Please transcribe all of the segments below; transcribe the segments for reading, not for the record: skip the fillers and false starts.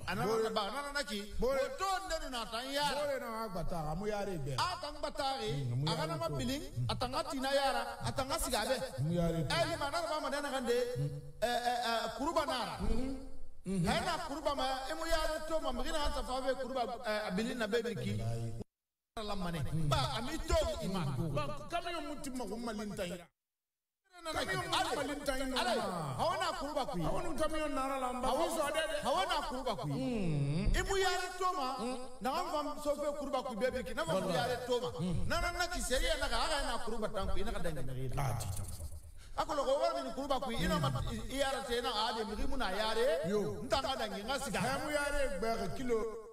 anana ba anana ki to ndenu na tan yara bore na agbata amu yare be atang batari agana mabiling atanga tina yara atanga sigabe amu yare eli manana ba madana kande kuruba nara hena kuruba ma emu yare to ma migina hata fawe kuruba abiling na bebe ki lamane ba amito ima ba kama yo mutima kumalinta hawana kuruba kui hawana kamion nara lamba hawana kuruba kui imu yare toma na ngam sofe kuruba kui bebe ki na ngam yare toma na kiseria na ga na kuruba tanku ina kadanga ngiri akolo ko wala ni kuruba kui ina ma yare tena ade mirimu na yare ntanga dangi ngasiga hamu yare be kilo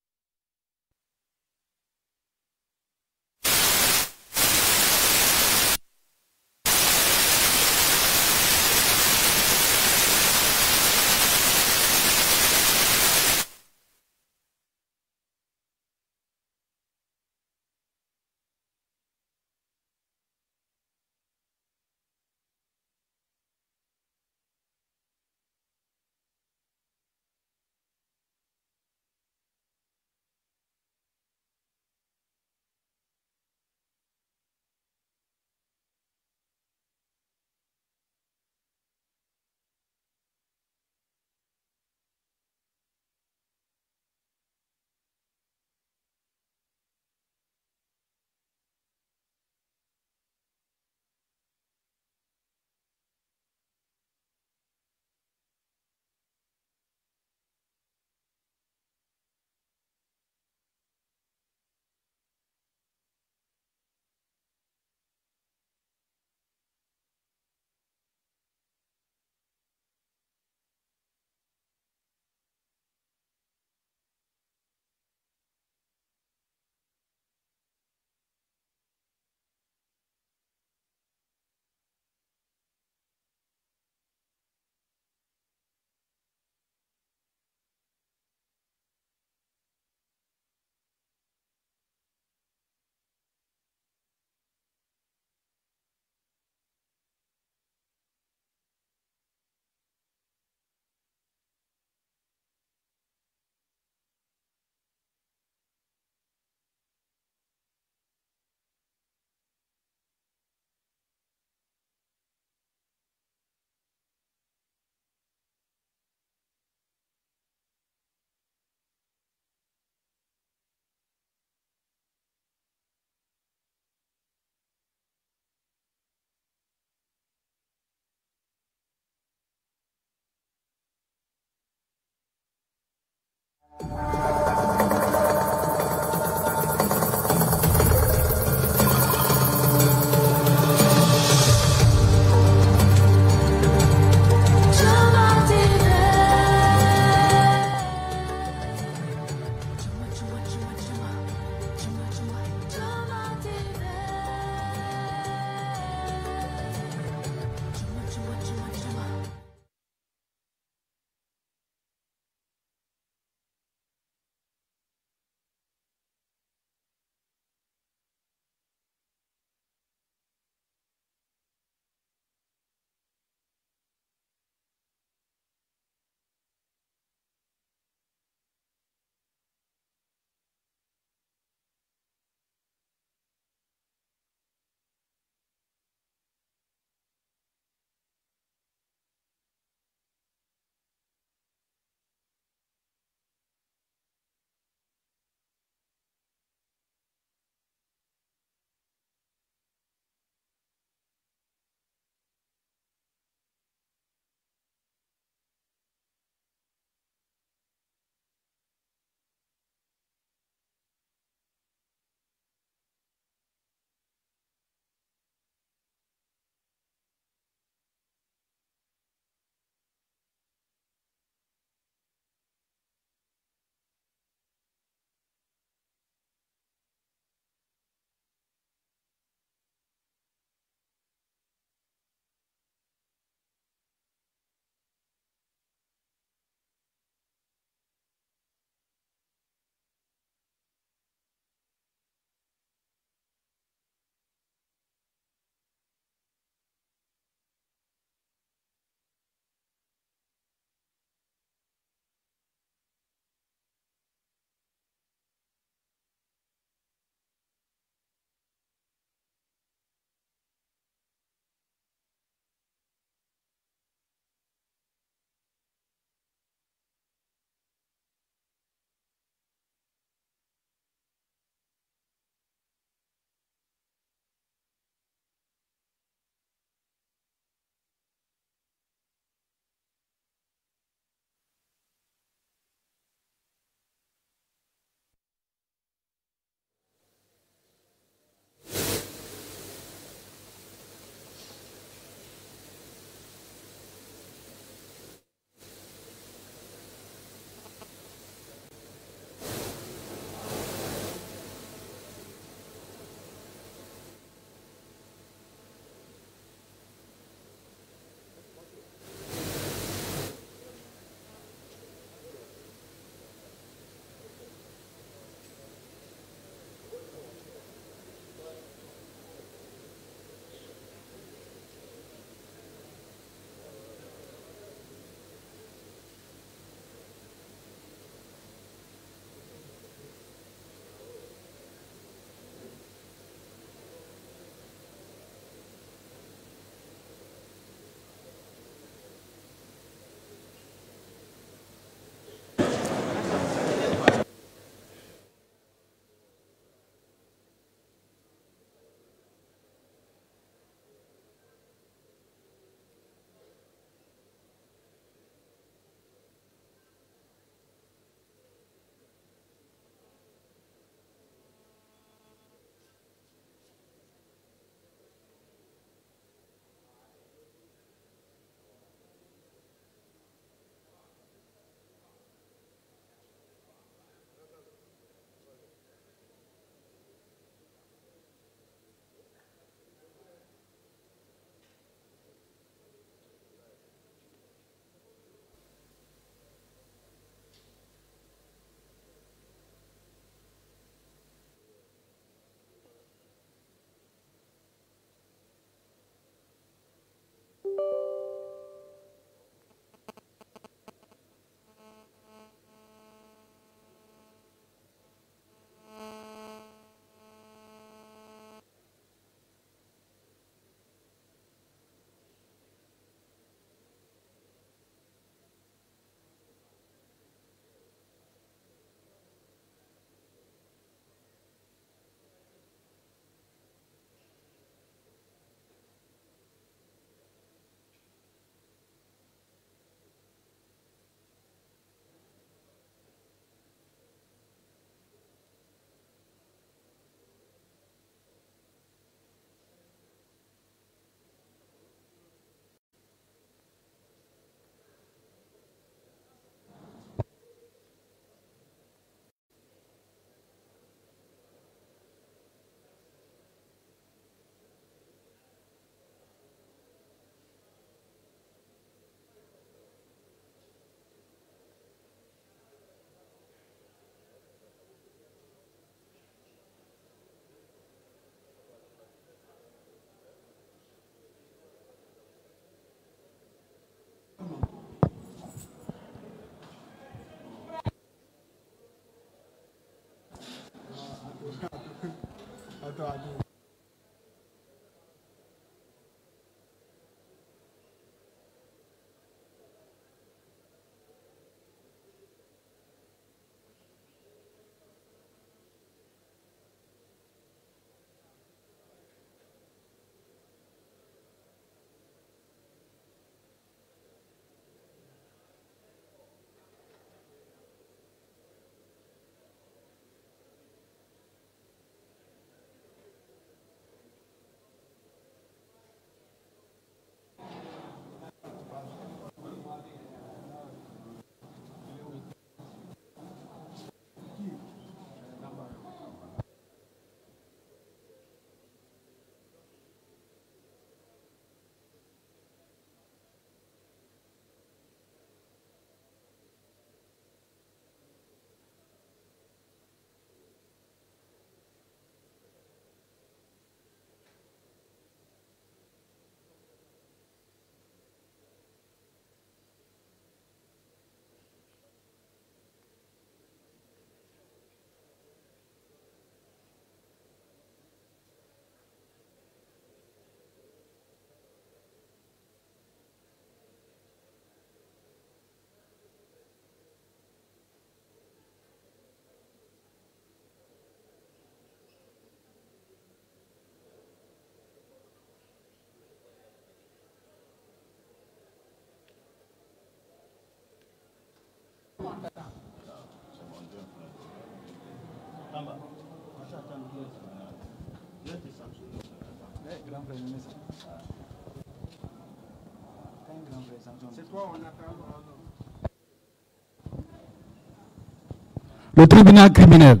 Le tribunal criminel,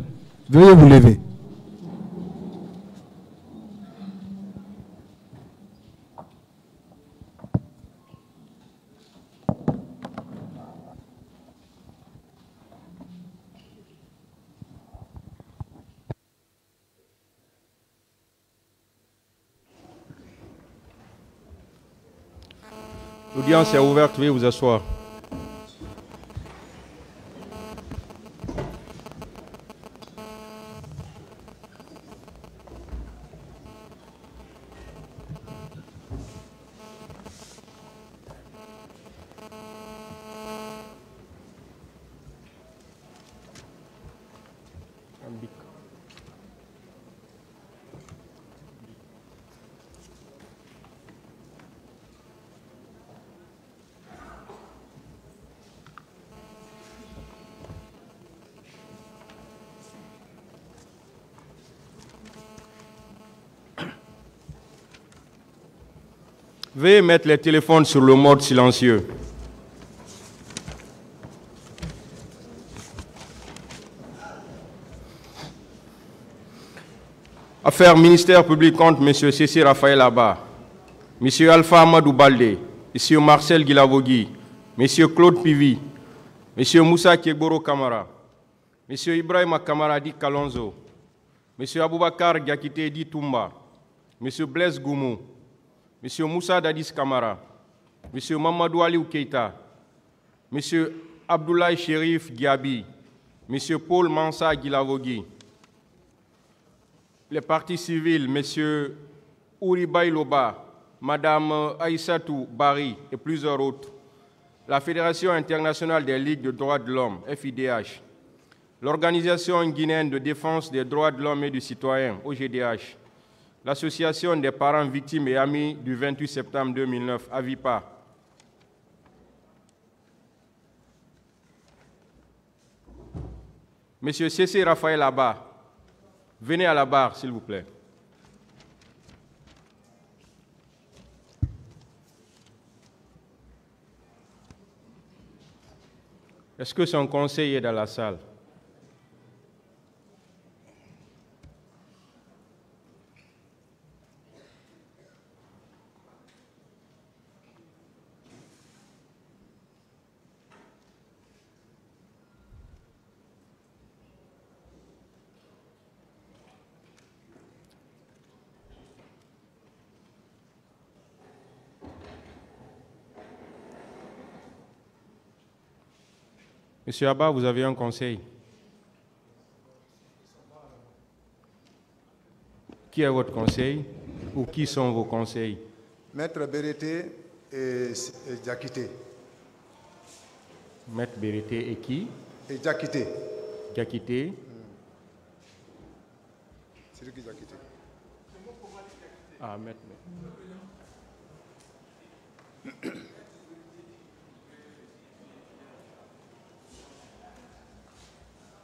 veuillez vous lever. L'audience est ouverte, veuillez vous asseoir. Veuillez mettre les téléphones sur le mode silencieux. Affaires ministère public contre M. Cécile Raphaël Abba, M. Alpha Amadou Baldé, M. Marcel Guilavogui, M. Claude Pivi, M. Moussa Kiegboro Kamara, M. Ibrahim Kamara Di Kalonzo, M. Aboubakar Diakité Di Toumba, M. Blaise Goumou, M. Moussa Dadis Kamara, M. Mamadou Aliou Keita, M. Abdoulaye Chérif Diaby, M. Paul Mansa Guilavogui, les partis civils, M. Ouribaï Loba, Mme Aïssatou Bari et plusieurs autres, la Fédération internationale des ligues de droits de l'homme, FIDH, l'Organisation guinéenne de défense des droits de l'homme et du citoyen, OGDH, l'Association des parents victimes et amis du 28 septembre 2009, AVIPA, M. Cécile Raphaël Abba, venez à la barre, s'il vous plaît. Est-ce que son conseil est dans la salle? Monsieur Abba, vous avez un conseil. Qui est votre conseil ou qui sont vos conseils? Maître Bérété et Diakité. Maître Bérété et qui? Et Diakité. Diakité. C'est lui qui Diakité. Ah, Maître.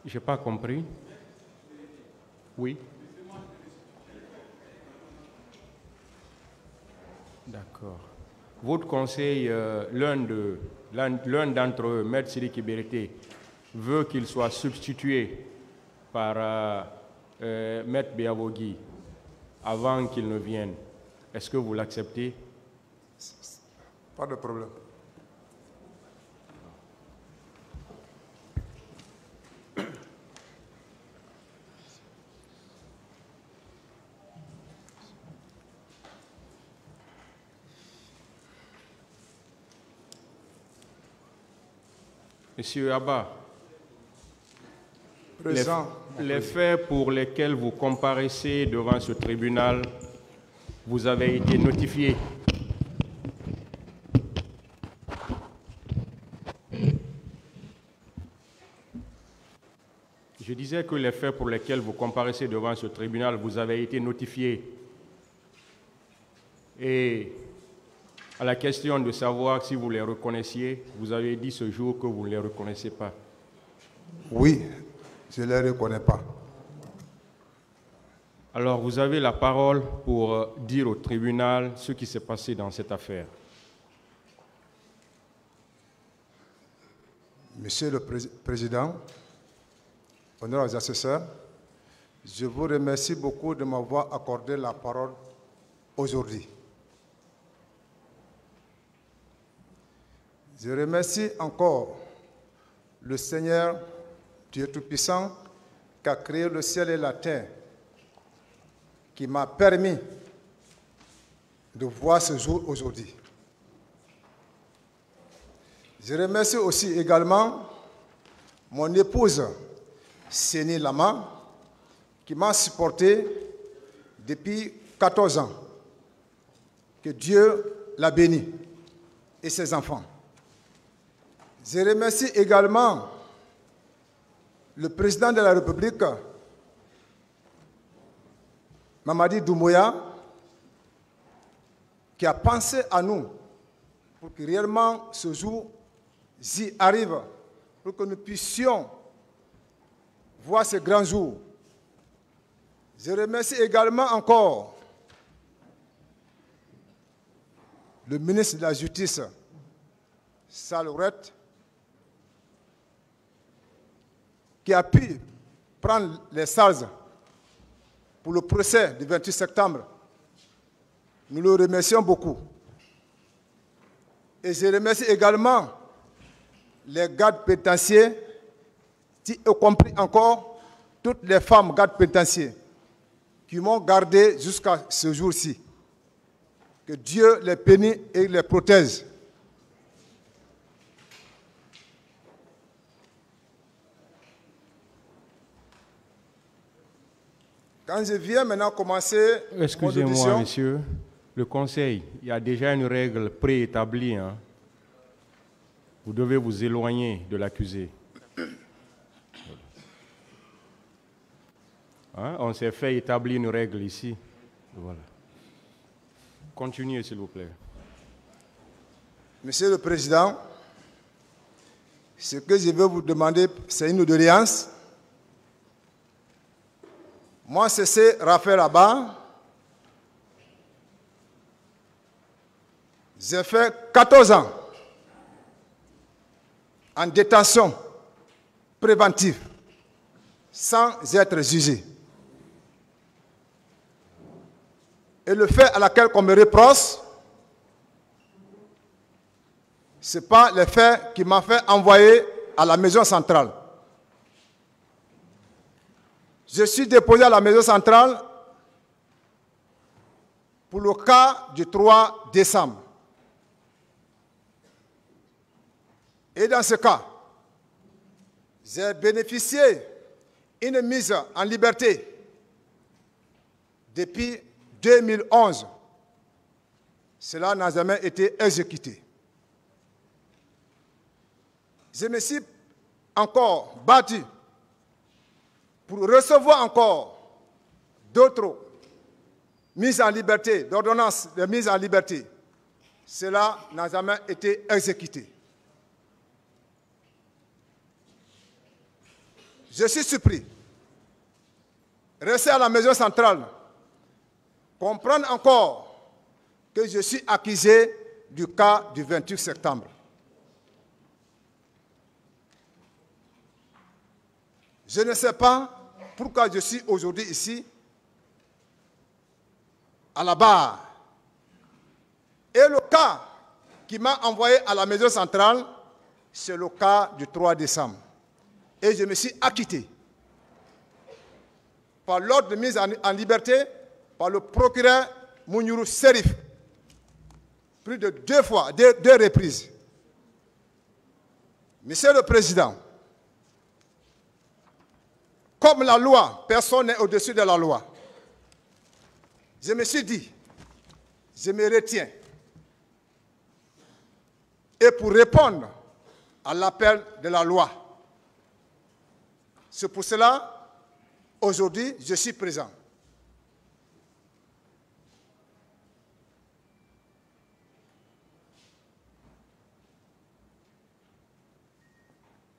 Je n'ai pas compris. Oui. D'accord. Votre conseil, l'un d'entre eux, Maître Sidiki Bérété, veut qu'il soit substitué par Maître Biavogui avant qu'il ne vienne. Est-ce que vous l'acceptez? Pas de problème. Monsieur Abba, Présent. les faits pour lesquels vous comparaissez devant ce tribunal, vous avez été notifié. Je disais que les faits pour lesquels vous comparaissez devant ce tribunal, vous avez été notifié. Et à la question de savoir si vous les reconnaissiez, vous avez dit ce jour que vous ne les reconnaissez pas. Oui, je ne les reconnais pas. Alors vous avez la parole pour dire au tribunal ce qui s'est passé dans cette affaire. Monsieur le Président, honneur aux assesseurs, je vous remercie beaucoup de m'avoir accordé la parole aujourd'hui. Je remercie encore le Seigneur Dieu Tout-Puissant qui a créé le ciel et la terre, qui m'a permis de voir ce jour aujourd'hui. Je remercie aussi également mon épouse Séni Lama qui m'a supporté depuis 14 ans. Que Dieu la bénisse et ses enfants. Je remercie également le président de la République, Mamadi Doumbouya, qui a pensé à nous pour que réellement ce jour-ci arrive, pour que nous puissions voir ce grand jour. Je remercie également encore le ministre de la Justice, Salouret, qui a pu prendre les salles pour le procès du 28 septembre. Nous le remercions beaucoup. Et je remercie également les gardes pénitentiaires, y compris encore toutes les femmes gardes pénitentiaires qui m'ont gardé jusqu'à ce jour-ci. Que Dieu les bénisse et les protège. Quand je viens maintenant commencer... Excusez-moi, monsieur. Le conseil, il y a déjà une règle préétablie. Hein. Vous devez vous éloigner de l'accusé. Hein? On s'est fait établir une règle ici. Voilà. Continuez, s'il vous plaît. Monsieur le Président, ce que je veux vous demander, c'est une audience. Moi, c'est Raphaël Abba. J'ai fait 14 ans en détention préventive sans être jugé. Et le fait à laquelle on me reproche, ce n'est pas le fait qui m'a fait envoyer à la maison centrale. Je suis déposé à la maison centrale pour le cas du 3 décembre. Et dans ce cas, j'ai bénéficié d'une mise en liberté depuis 2011, cela n'a jamais été exécuté. Je me suis encore battu pour recevoir encore d'autres mises en liberté, d'ordonnances de mise en liberté. Cela n'a jamais été exécuté. Je suis surpris. Rester à la maison centrale, comprendre encore que je suis accusé du cas du 28 septembre. Je ne sais pas pourquoi je suis aujourd'hui ici, à la barre. Et le cas qui m'a envoyé à la maison centrale, c'est le cas du 3 décembre. Et je me suis acquitté par l'ordre de mise en liberté par le procureur Mounirou Serif, plus de 2 fois, 2 reprises. Monsieur le Président, comme la loi, personne n'est au-dessus de la loi. Je me suis dit, je me retiens. Et pour répondre à l'appel de la loi, c'est pour cela, aujourd'hui, je suis présent.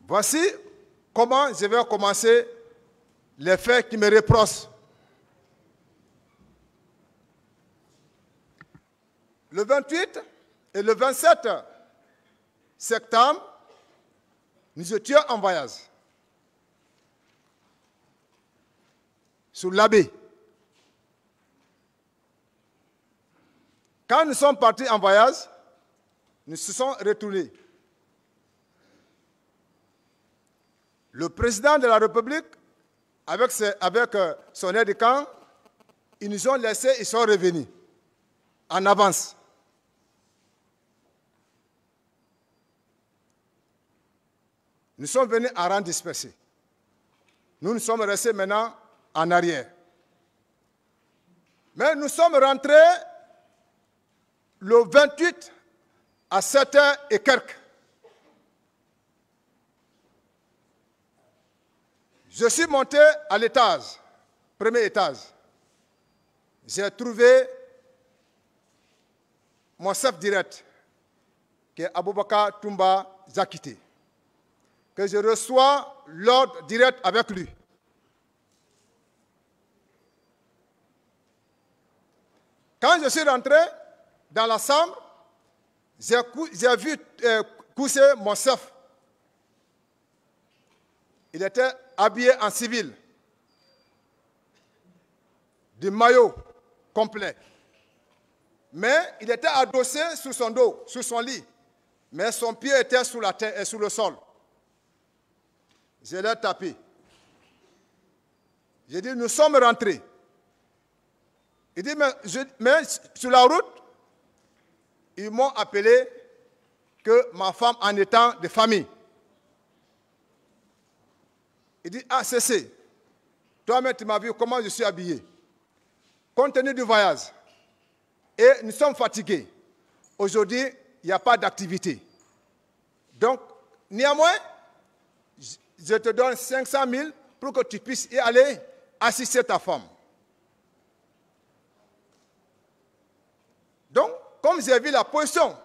Voici comment je vais commencer les faits qui me reprochent. Le 28 et le 27 septembre, nous étions en voyage sur l'abbé. Quand nous sommes partis en voyage, nous se sommes retournés. Le président de la République, avec son aide de camp, ils nous ont laissés, ils sont revenus en avance. Nous sommes venus en rang dispersé. Nous sommes restés maintenant en arrière. Mais nous sommes rentrés le 28 à 7h et quelques. Je suis monté à l'étage, premier étage. J'ai trouvé mon chef direct, qui est Aboubakar Toumba Zakité, que je reçois l'ordre direct avec lui. Quand je suis rentré dans la chambre, j'ai vu coucher mon chef. Il était habillé en civil, du maillot complet. Mais il était adossé sur son dos, sur son lit. Mais son pied était sous la terre et sur le sol. Je l'ai tapé. J'ai dit, nous sommes rentrés. Il dit, mais sur la route, ils m'ont appelé que ma femme en étant de famille. Il dit, ah, c'est. Toi-même, tu m'as vu comment je suis habillé. Compte tenu du voyage, et nous sommes fatigués. Aujourd'hui, il n'y a pas d'activité. Donc, néanmoins, je te donne 500 000 pour que tu puisses y aller assister ta femme. Donc, comme j'ai vu la position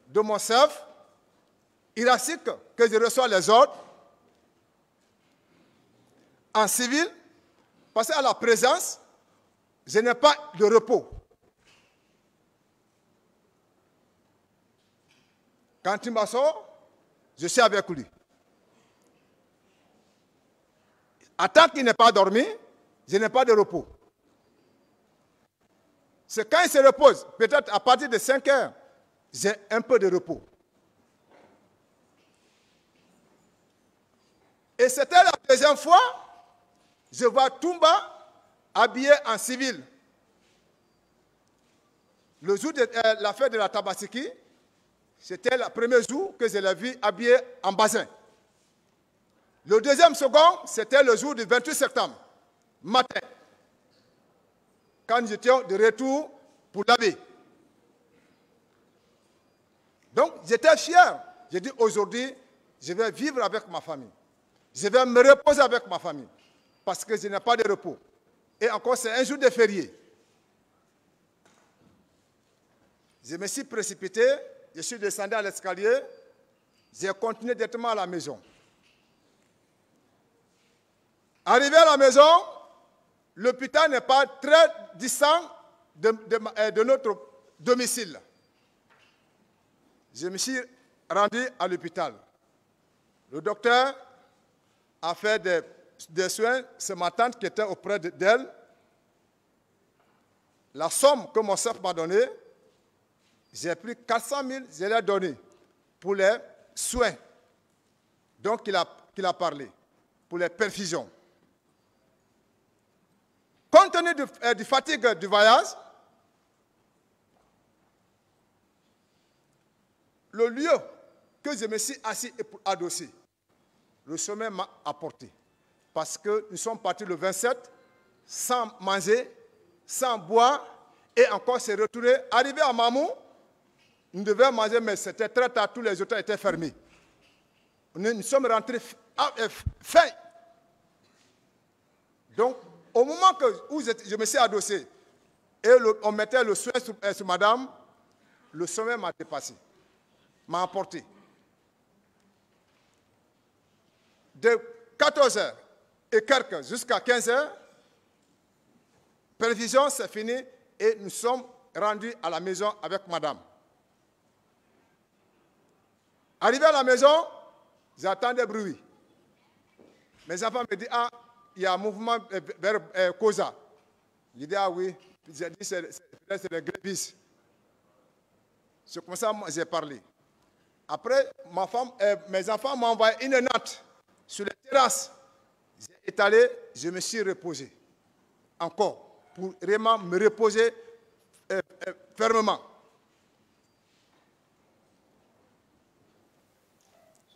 de mon chef, il assiste que je reçois les ordres en civil, parce qu'à la présence, je n'ai pas de repos. Quand il m'assort, je suis avec lui. À tant qu'il n'est pas dormi, je n'ai pas de repos. C'est quand il se repose, peut-être à partir de 5 heures, j'ai un peu de repos. Et c'était la deuxième fois, je vois Toumba habillé en civil. Le jour de la fête de la Tabaski, c'était le premier jour que je l'ai vu habillé en basin. Le deuxième second, c'était le jour du 28 septembre, matin. quand nous étions de retour pour l'abbé. Donc, j'étais fier. J'ai dit, aujourd'hui, je vais vivre avec ma famille. Je vais me reposer avec ma famille. Parce que je n'ai pas de repos. Et encore, c'est un jour de férié. Je me suis précipité. Je suis descendu à l'escalier. J'ai continué directement à la maison. Arrivé à la maison, l'hôpital n'est pas très distant de notre domicile. Je me suis rendu à l'hôpital. Le docteur a fait des soins. C'est ma tante qui était auprès d'elle. La somme que mon chef m'a donnée, j'ai pris 400 000, je l'ai donné pour les soins. Donc, il a parlé, pour les perfusions. Compte tenu du fatigue du voyage, le lieu que je me suis assis et adossé, le sommeil m'a apporté. Parce que nous sommes partis le 27, sans manger, sans boire, et encore se retourner. Arrivé à Mamou, nous devions manger, mais c'était très tard, tous les hôtels étaient fermés. Nous sommes rentrés faim. Donc, au moment où je me suis adossé, et on mettait le soin sur madame, le sommeil m'a dépassé, m'a emporté. De 14h et quelques jusqu'à 15h, prévision, c'est fini, et nous sommes rendus à la maison avec madame. Arrivé à la maison, j'entends des bruits. Mes enfants me disent, ah, il y a un mouvement vers Koza. Je dis, ah oui, j'ai dit, c'est les grévistes. C'est comme ça que j'ai parlé. Après, mes enfants m'ont envoyé une note sur les terrasses. J'ai étalé, je me suis reposé. Encore, pour vraiment me reposer fermement.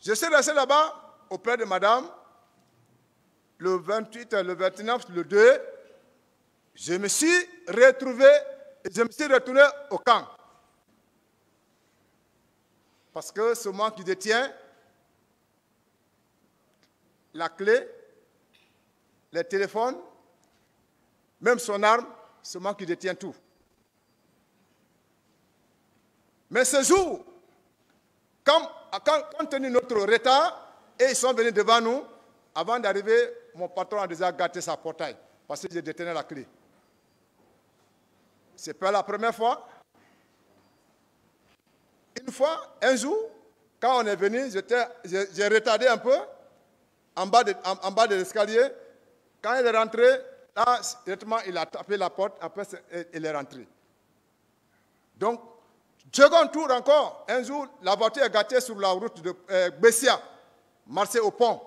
Je suis resté là-bas auprès de madame. Le 28, le 29, le 2, je me suis retrouvé, je me suis retourné au camp. Parce que c'est moi qui détient la clé, les téléphones, même son arme, c'est moi qui détient tout. Mais ce jour, compte tenu de notre retard, et ils sont venus devant nous, avant d'arriver, mon patron a déjà gâté sa portail, parce que je détenais la clé. Ce n'est pas la première fois. Une fois, un jour, quand on est venu, j'ai retardé un peu, en bas de l'escalier. Quand il est rentré, là, directement, il a tapé la porte, après, il est rentré. Donc, second tour encore, un jour, la voiture est gâtée sur la route de Bessia, Marseille au pont.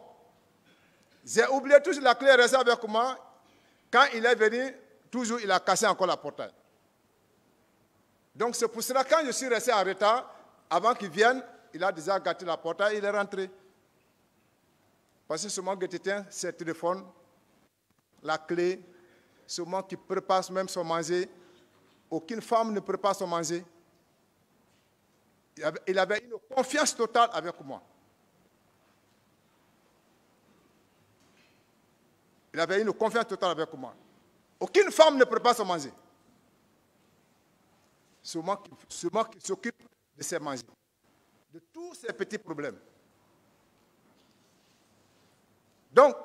J'ai oublié toujours la clé restée avec moi. Quand il est venu, toujours, il a cassé encore la portail. Donc, c'est pour cela, quand je suis resté en retard, avant qu'il vienne, il a déjà gâté la portail, il est rentré. Parce que seulement que tu tiens ses téléphones, la clé, seulement qui prépare même son manger. Aucune femme ne prépare son manger. Il avait une confiance totale avec moi. Il avait une confiance totale avec moi. Aucune femme ne prépare son manger. C'est moi qui s'occupe de ses manger, de tous ces petits problèmes. Donc,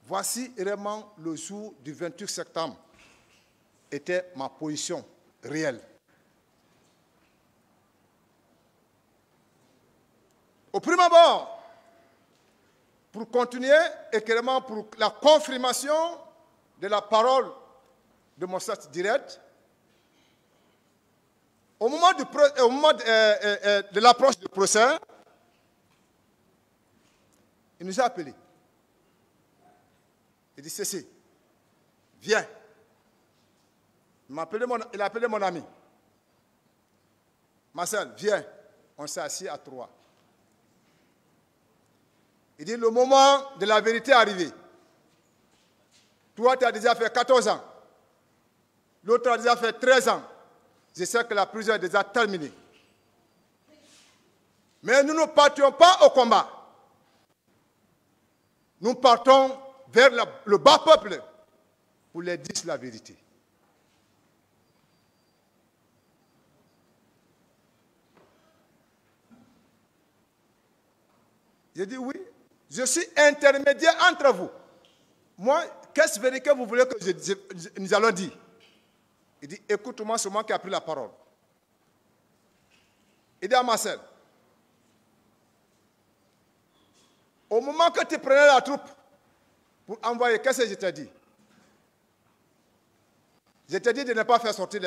voici vraiment le jour du 28 septembre. Était ma position réelle. Au premier abord, pour continuer, et clairement pour la confirmation de la parole de mon chef direct, au moment de l'approche du procès, il nous a appelés. Il dit, Cécile, viens. Il a appelé mon ami. Marcel, viens. On s'est assis à trois. Il dit, le moment de la vérité est arrivé. Toi, tu as déjà fait 14 ans. L'autre a déjà fait 13 ans. Je sais que la prison est déjà terminée. Mais nous ne partions pas au combat. Nous partons vers le bas peuple pour leur dire la vérité. J'ai dit oui, je suis intermédiaire entre vous. Moi, qu'est-ce que vous voulez que nous allons dire? Il dit, écoute-moi, c'est moi qui ai pris la parole. Il dit à Marcel, au moment que tu prenais la troupe pour envoyer, qu'est-ce que je t'ai dit? Je t'ai dit de ne pas faire sortir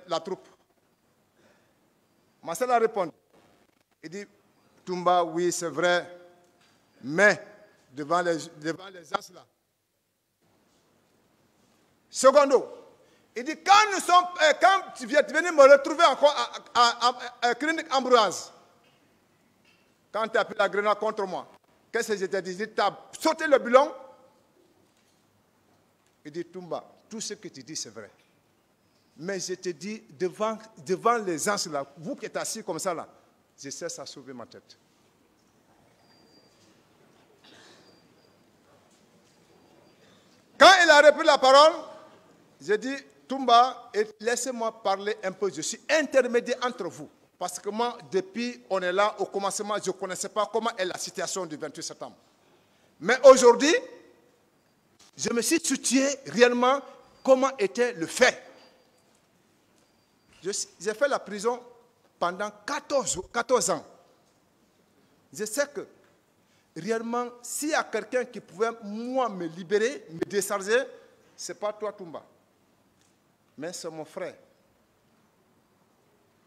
la troupe. Marcel a répondu. Il dit, Toumba, oui, c'est vrai, mais devant les gens là. Secondo, il dit, quand tu viens venir me retrouver encore à Clinique Ambroise, quand tu as pris la grenade contre moi, qu'est-ce que je t'ai dit? Tu as sauté le bilan. Il dit, Toumba, tout ce que tu dis, c'est vrai. Mais je te dis, devant les gens là, vous qui êtes assis comme ça là, je cesse à sauver ma tête. Quand il a repris la parole, j'ai dit, Toumba, laissez-moi parler un peu. Je suis intermédiaire entre vous. Parce que moi, depuis on est là, au commencement, je ne connaissais pas comment est la situation du 28 septembre. Mais aujourd'hui, je me suis situé réellement comment était le fait. J'ai fait la prison pendant 14 ans. Je sais que réellement, s'il y a quelqu'un qui pouvait, moi, me libérer, me décharger, ce n'est pas toi, Toumba. Mais c'est mon frère.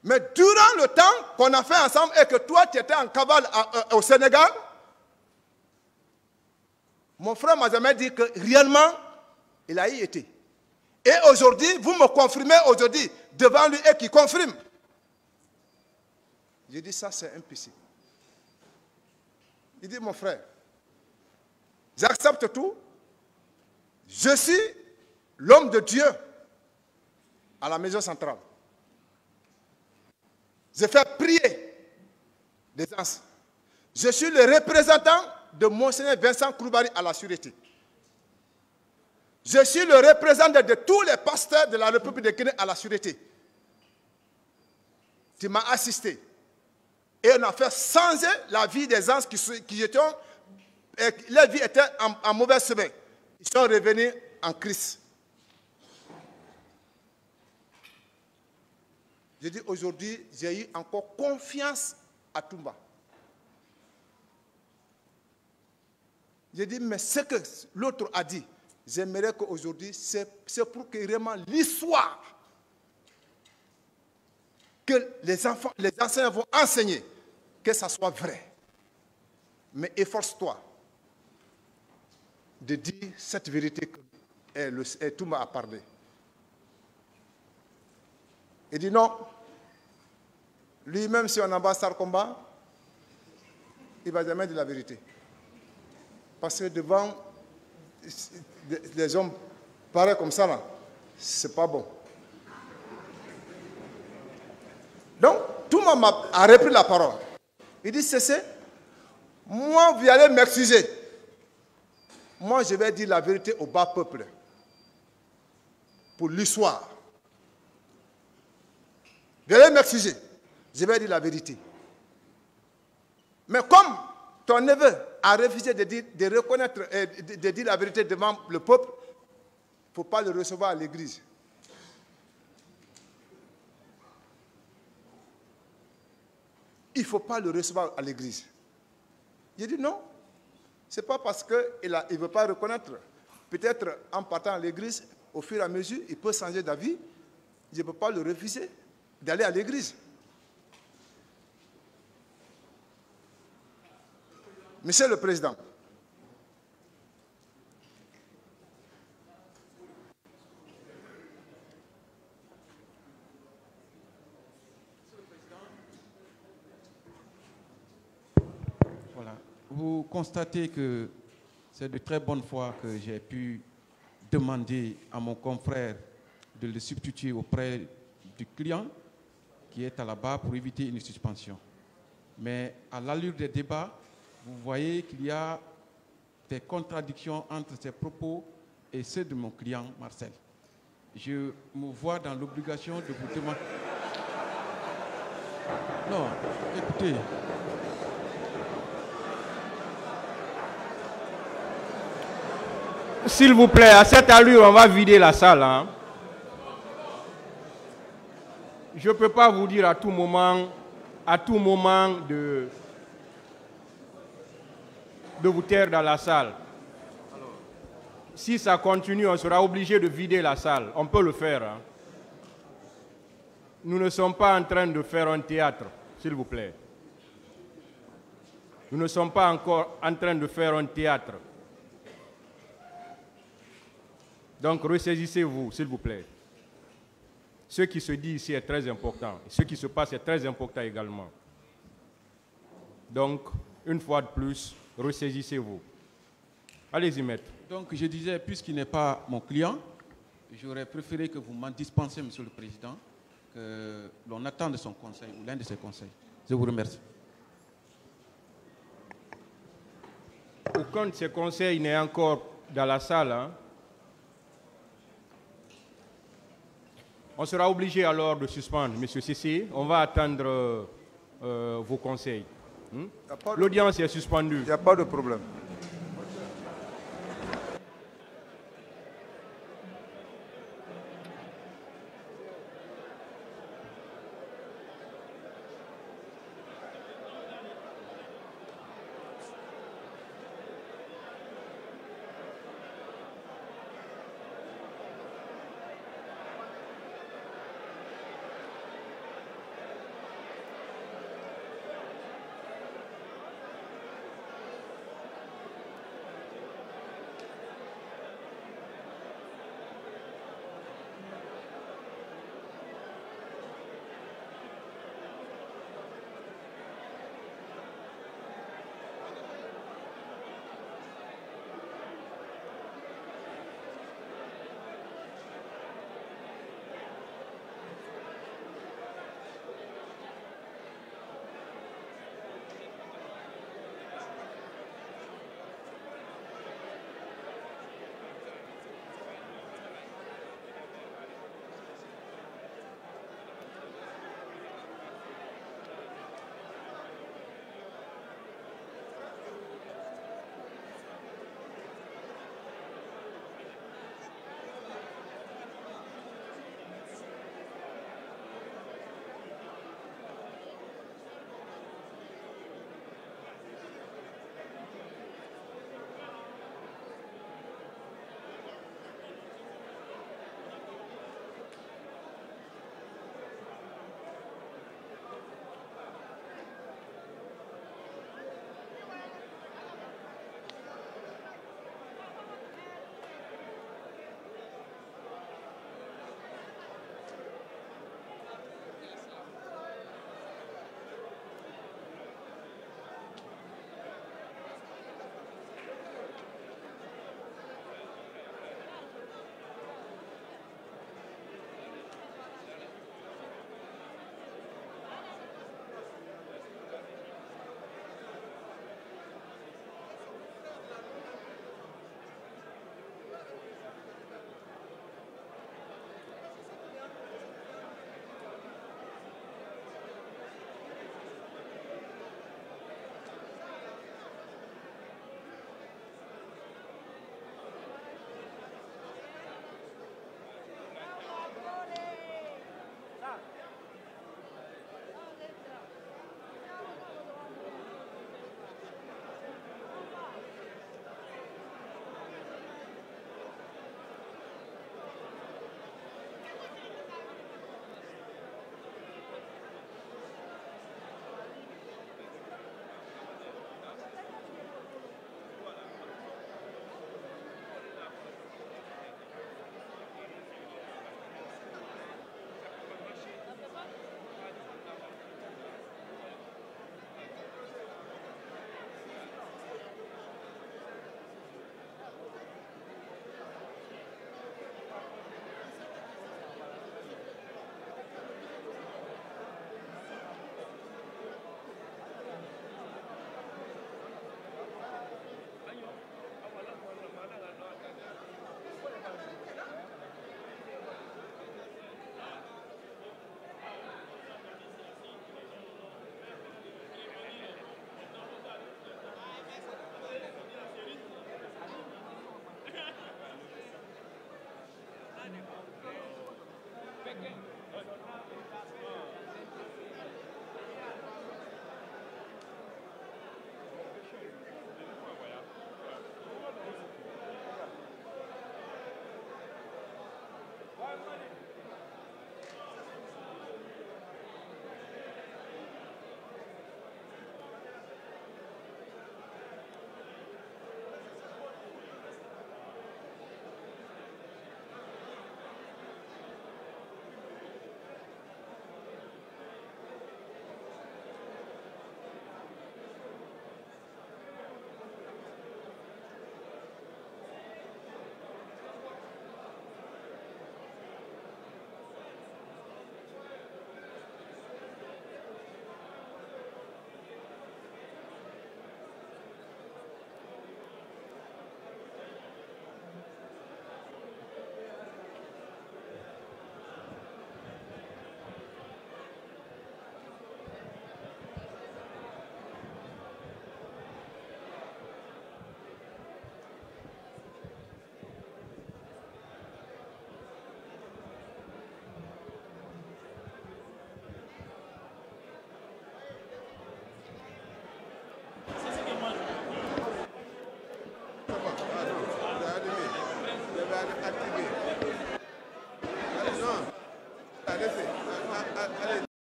Mais durant le temps qu'on a fait ensemble et que toi, tu étais en cavale au Sénégal, mon frère m'a jamais dit que réellement, il a y été. Et aujourd'hui, vous me confirmez aujourd'hui devant lui et qui confirme. J'ai dit ça, c'est impossible. Il dit, mon frère, j'accepte tout. Je suis l'homme de Dieu à la maison centrale. Je fais prier des gens. Je suis le représentant de Monseigneur Vincent Koulibaly à la sûreté. Je suis le représentant de tous les pasteurs de la République de Guinée à la sûreté. Tu m'as assisté. Et on a fait changer la vie des gens qui étaient, leur vie était en mauvaise semaine. Ils sont revenus en Christ. Je dis aujourd'hui, j'ai eu encore confiance à Toumba. J'ai dit, mais ce que l'autre a dit, j'aimerais qu'aujourd'hui, c'est pour que vraiment l'histoire que les enseignants vont enseigner, que ça soit vrai. Mais efforce-toi de dire cette vérité que Toumba a parlé. Il dit non. Lui-même, si on embrasse le combat, il ne va jamais dire la vérité. Parce que devant des hommes pareils comme ça, ce n'est pas bon. Donc, tout le monde a repris la parole. Il dit, cessez. Moi, vous allez m'excuser. Moi, je vais dire la vérité au bas peuple. Pour l'histoire. Vous allez m'excuser. Je vais dire la vérité. Mais comme ton neveu a refusé de reconnaître, de dire la vérité devant le peuple, il ne faut pas le recevoir à l'église. Il ne faut pas le recevoir à l'église. J'ai dit non. Ce n'est pas parce qu'il ne veut pas reconnaître. Peut-être en partant à l'église, au fur et à mesure, il peut changer d'avis. Je ne peux pas le refuser d'aller à l'église. Monsieur le Président, voilà. Vous constatez que c'est de très bonne foi que j'ai pu demander à mon confrère de le substituer auprès du client qui est à la barre pour éviter une suspension. Mais à l'allure des débats, vous voyez qu'il y a des contradictions entre ses propos et ceux de mon client Marcel. Je me vois dans l'obligation de vous demander... Non, écoutez... S'il vous plaît, à cette allure, on va vider la salle. Hein. Je ne peux pas vous dire à tout moment de vous taire dans la salle. Si ça continue, on sera obligé de vider la salle. On peut le faire. Hein. Nous ne sommes pas en train de faire un théâtre, s'il vous plaît. Nous ne sommes pas encore en train de faire un théâtre. Donc, ressaisissez-vous, s'il vous plaît. Ce qui se dit ici est très important. Et ce qui se passe est très important également. Donc, une fois de plus, ressaisissez-vous. Allez-y, maître. Donc, je disais, puisqu'il n'est pas mon client, j'aurais préféré que vous m'en dispensiez, Monsieur le Président, que l'on attende son conseil ou l'un de ses conseils. Je vous remercie. Aucun de ces conseils n'est encore dans la salle. Hein. On sera obligé alors de suspendre, M. Cissé. On va attendre vos conseils. L'audience est suspendue. Il n'y a pas de problème.